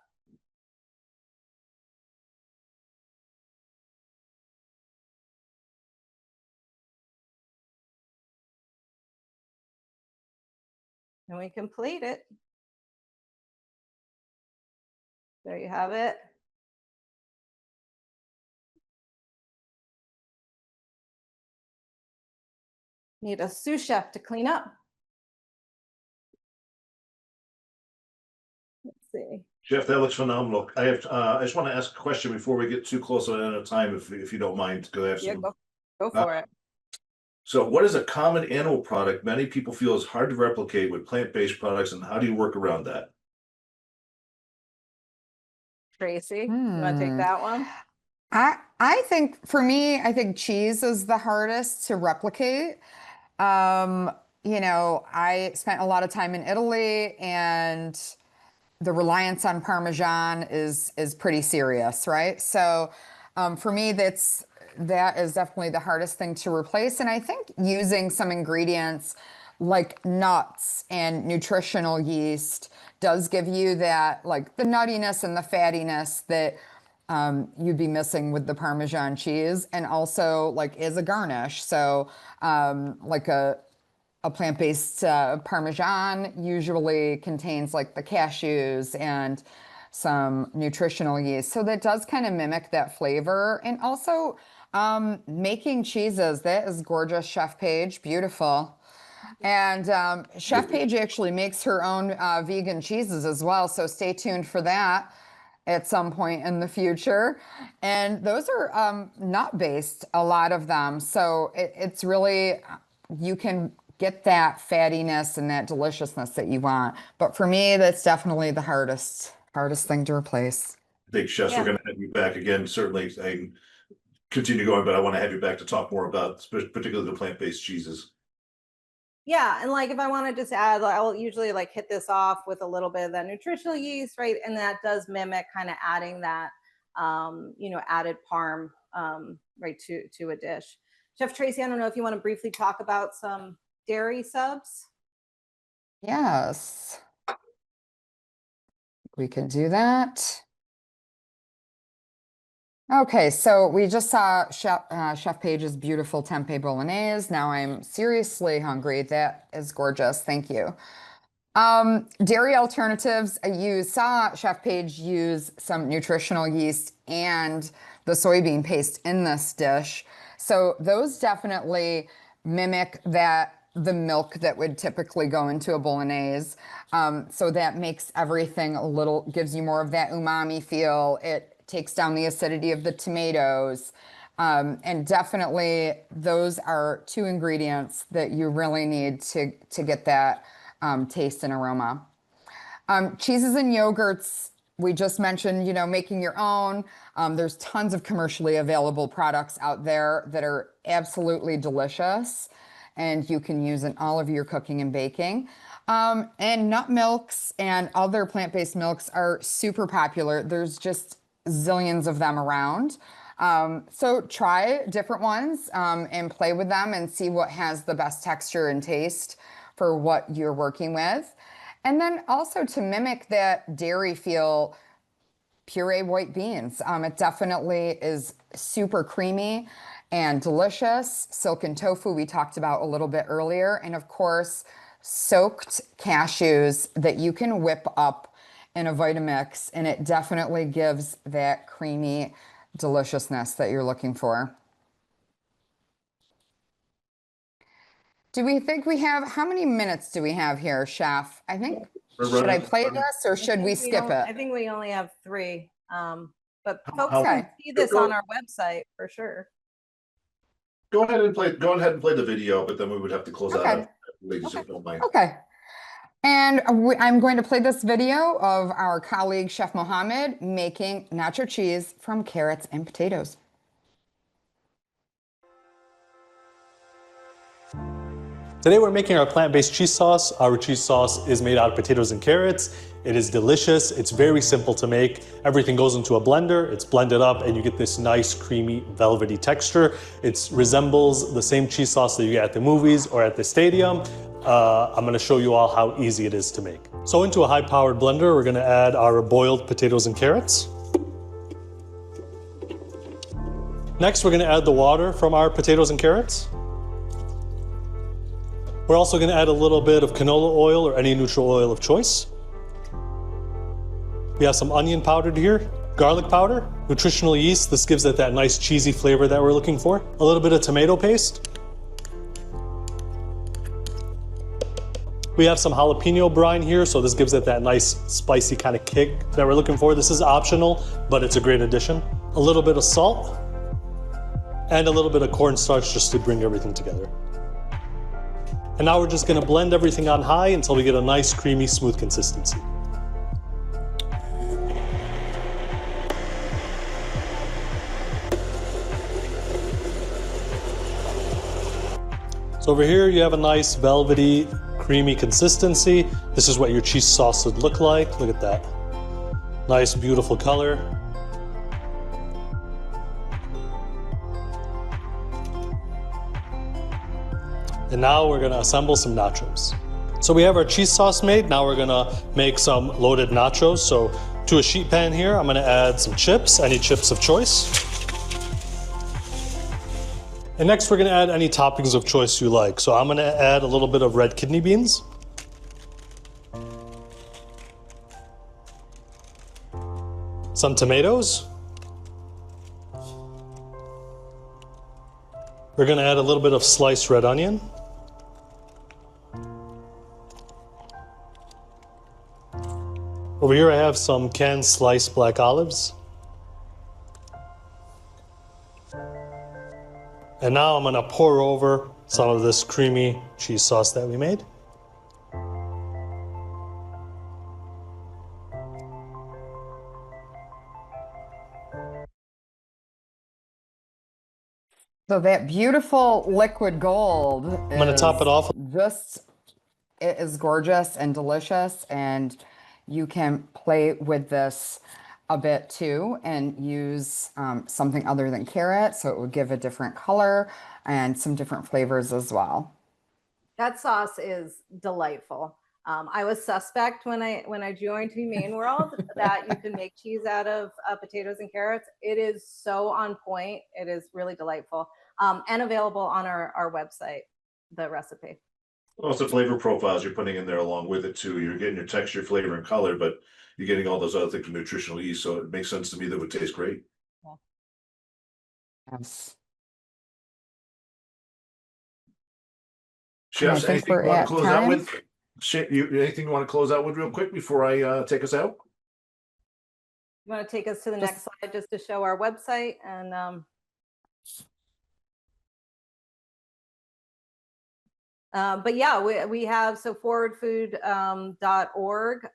And we can plate it. There you have it. Need a sous chef to clean up. Let's see. Jeff, that looks phenomenal. I just want to ask a question before we get too close on end of time, if you don't mind, because I have Yeah, some. go for it. So what is a common animal product many people feel is hard to replicate with plant-based products, and how do you work around that? Tracy, you want to take that one? I think for me, I think cheese is the hardest to replicate. You know, I spent a lot of time in Italy, and the reliance on Parmesan is pretty serious, right? So for me, that is definitely the hardest thing to replace. And I think using some ingredients like nuts and nutritional yeast does give you that, like the nuttiness and the fattiness that you'd be missing with the Parmesan cheese, and also like is a garnish. So like a plant-based Parmesan usually contains like the cashews and some nutritional yeast. So that does kind of mimic that flavor. And also making cheeses, that is gorgeous, Chef Paige, beautiful. And Chef Paige actually makes her own vegan cheeses as well. So stay tuned for that at some point in the future. And those are nut-based, a lot of them. So it's really, you can get that fattiness and that deliciousness that you want. But for me, that's definitely the hardest thing to replace. I think, chefs, we're going to have you back again. Certainly, I continue going, but I want to have you back to talk more about particularly the plant-based cheeses. Yeah, and like if I want to just add, I'll usually like hit this off with a little bit of that nutritional yeast, right? And that does mimic kind of adding that, you know, added parm, right, to a dish. Chef Tracy, I don't know if you want to briefly talk about some dairy subs. Yes, we can do that. Okay, so we just saw Chef Paige's beautiful tempeh bolognese. Now I'm seriously hungry. That is gorgeous. Thank you. Dairy alternatives, you saw Chef Paige use some nutritional yeast and the soybean paste in this dish. So those definitely mimic the milk that would typically go into a bolognese. So that makes everything gives you more of that umami feel. It takes down the acidity of the tomatoes. And definitely those are two ingredients that you really need to get that taste and aroma. Cheeses and yogurts, we just mentioned, you know, making your own. There's tons of commercially available products out there that are absolutely delicious, and you can use in all of your cooking and baking. And nut milks and other plant-based milks are super popular. There's just zillions of them around. So try different ones and play with them and see what has the best texture and taste for what you're working with. And then also to mimic that dairy feel, puree white beans. It definitely is super creamy and delicious. Silken tofu we talked about a little bit earlier. And of course, soaked cashews that you can whip up in a Vitamix, and it definitely gives that creamy deliciousness that you're looking for. Do we think we have, how many minutes do we have here, Chef? I think, should I play this or should we skip it? I think we only have 3. But folks how- can see this on our website for sure. Go ahead and play the video, but then we would have to close Okay. out. Ladies, if you don't mind. Okay. And I'm going to play this video of our colleague, Chef Mohammed, making nacho cheese from carrots and potatoes. Today we're making our plant-based cheese sauce. Our cheese sauce is made out of potatoes and carrots. It is delicious. It's very simple to make. Everything goes into a blender, it's blended up, and you get this nice, creamy, velvety texture. It resembles the same cheese sauce that you get at the movies or at the stadium. I'm gonna show you all how easy it is to make. So into a high-powered blender, we're gonna add our boiled potatoes and carrots. Next, we're gonna add the water from our potatoes and carrots. We're also gonna add a little bit of canola oil or any neutral oil of choice. We have some onion powdered here, garlic powder, nutritional yeast. This gives it that nice cheesy flavor that we're looking for. A little bit of tomato paste. We have some jalapeno brine here, so this gives it that nice spicy kind of kick that we're looking for. This is optional, but it's a great addition. A little bit of salt and a little bit of cornstarch just to bring everything together. And now we're just gonna blend everything on high until we get a nice, creamy, smooth consistency. So over here you have a nice, velvety, creamy consistency. This is what your cheese sauce would look like. Look at that. Nice, beautiful color. And now we're gonna assemble some nachos. So we have our cheese sauce made. Now we're gonna make some loaded nachos. So to a sheet pan here, I'm gonna add some chips, any chips of choice. And next we're gonna add any toppings of choice you like. So I'm gonna add a little bit of red kidney beans. Some tomatoes. We're gonna add a little bit of sliced red onion. Over here I have some canned sliced black olives. And now I'm gonna pour over some of this creamy cheese sauce that we made. So that beautiful liquid gold I'm gonna top it off. It is gorgeous and delicious, and you can play with this a bit too and use something other than carrot, so it would give a different color and some different flavors as well. That sauce is delightful. I was suspect when I joined Humane World that you can make cheese out of potatoes and carrots. It is so on point. It is really delightful and available on our website, the recipe. Also, flavor profiles you're putting in there along with it too. You're getting your texture, flavor, and color, but you're getting all those other things, nutritional yeast. So it makes sense to me that it would taste great. Yes. Chefs, think anything we're you want at to close out time. with? Anything you want to close out with real quick before I take us out? You want to take us to the Just- next slide just to show our website and but yeah, we have so forwardfood.org,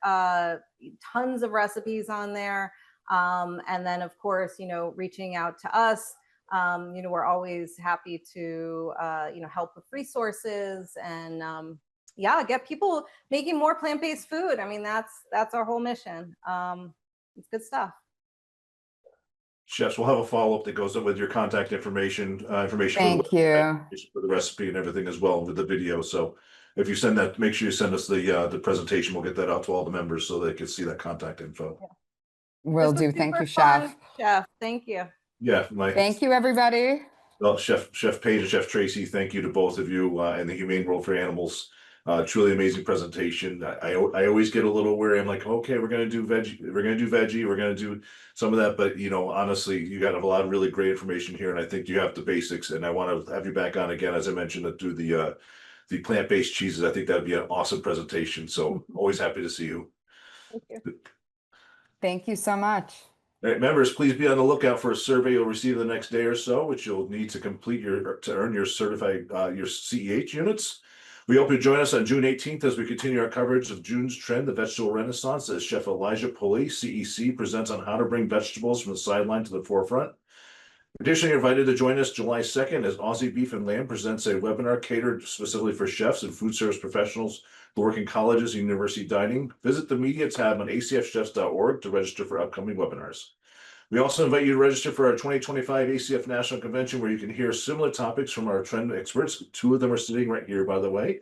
tons of recipes on there. And then of course, you know, reaching out to us, you know, we're always happy to, you know, help with resources and yeah, get people making more plant-based food. I mean, that's our whole mission. It's good stuff. Chefs, we'll have a follow-up that goes up with your contact information, Thank you. for the recipe and everything as well with the video. So if you send that, make sure you send us the presentation. We'll get that out to all the members so they can see that contact info. Will This was do. Thank super you, Chef. fun, Chef. Thank you. Yeah, Thank you, everybody. Well, Chef Paige and Chef Tracy, thank you to both of you and the Humane World for Animals. Truly amazing presentation. I always get a little weary. I'm like, okay, we're gonna do veggie, we're gonna do some of that, but you know, honestly, you got a lot of really great information here, and I think you have the basics. And I want to have you back on again, as I mentioned, to do the plant-based cheeses. I think that'd be an awesome presentation. So always happy to see you. Thank you. Thank you so much. All right, members, please be on the lookout for a survey you'll receive the next day or so, which you'll need to complete to earn your certified your CEH units. We hope you join us on June 18th as we continue our coverage of June's Trend, the Vegetable Renaissance, as Chef Elijah Pulley, CEC, presents on how to bring vegetables from the sideline to the forefront. Additionally, you're invited to join us July 2nd as Aussie Beef and Lamb presents a webinar catered specifically for chefs and food service professionals who work in colleges and university dining. Visit the media tab on acfchefs.org to register for upcoming webinars. We also invite you to register for our 2025 ACF National Convention, where you can hear similar topics from our trend experts. Two of them are sitting right here, by the way.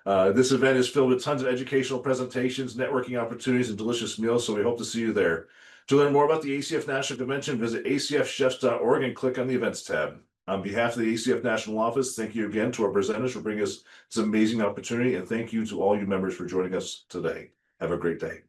This event is filled with tons of educational presentations, networking opportunities, and delicious meals, so we hope to see you there. To learn more about the ACF National Convention, visit acfchefs.org and click on the Events tab. On behalf of the ACF National Office, thank you again to our presenters for bringing us this amazing opportunity, and thank you to all you members for joining us today. Have a great day.